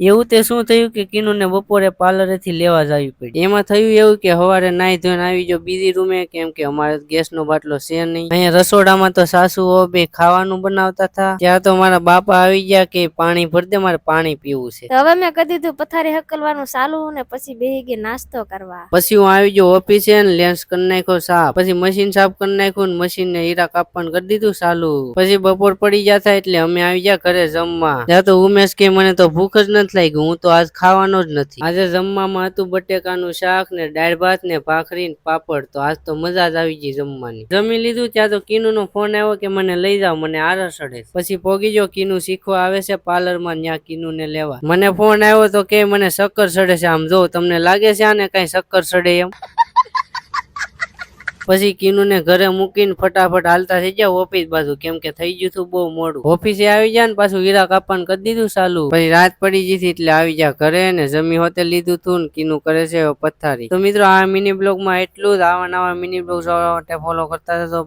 એવું તે શું થયું કે કીનુ ને બપોરે પાર્લરે થી લેવા જવી પડી। એમાં થયું એવું કે સવારે નાઈ ધોઈને આવી જો બીજી રૂમે, કેમ કે અમારે ગેસ નો બાટલો છે નહીં। અહીંયા રસોડામાં તો સાસુ બે ખાવાનું બનાવતા હતા। ત્યાં તો મારા બાપા આવી ગયા કે પાણી ભર દે, મારે પાણી પીવું છે। હવે મેં કહી દીધું પથારી હકલવાનું ચાલુ ને પછી બેહી ગઈ નાસ્તો કરવા। પછી હું આવી ગયો ઓફિસે ને લેન્સ કરી નાખ્યો સાફ, પછી મશીન સાફ કરી નાખ્યું ને મશીન ને હીરા કાપવાનું કરી દીધું ચાલુ। પછી બપોર પડી જતા એટલે અમે આવી ગયા ઘરે જમવા। ત્યાં તો ઉમેશ કે મને તો ભૂખ જ નથી લાગી, હું તો આજ ખાવાનો જ નથી। આજે જમવામાં હતું બટેકાનું શાક ને દાળ ભાત ને ભાખરી ને પાપડ। તો આજ તો મજા જ આવી ગઈ જમવાની। જમી લીધું ત્યાં તો કીનુ નો ફોન આવ્યો કે મને લઈ જાવ, મને આરસ ચડે। પછી પોગી ગયો, કીનુ શીખવા આવે છે પાર્લર માં, ત્યાં કીનુ ને લેવા। મને ફોન આવ્યો તો કે મને શક્કર ચડે છે, આમ જો તમને લાગે છે આને કઈ શક્કર ચડે એમ? પછી કીનુ ને ઘરે મૂકીને ફટાફટ હાલતા થઈ ગયા ઓફિસ બાજુ, કેમ કે થઈ ગયું હતું બહુ મોડું। ઓફિસે આવી ગયા ને પાછું હીરા કાપવાનું કરી દીધું ચાલુ। પછી રાત પડી ગઈ હતી એટલે આવી ગયા ઘરે ને જમી હોતે લીધું તું ને કીનુ કરે છે પથારી। તો મિત્રો આ મિની બ્લોગ માં એટલું જ। આવા નવા મિની બ્લોગ જોવા માટે ફોલો કરતા રહેજો।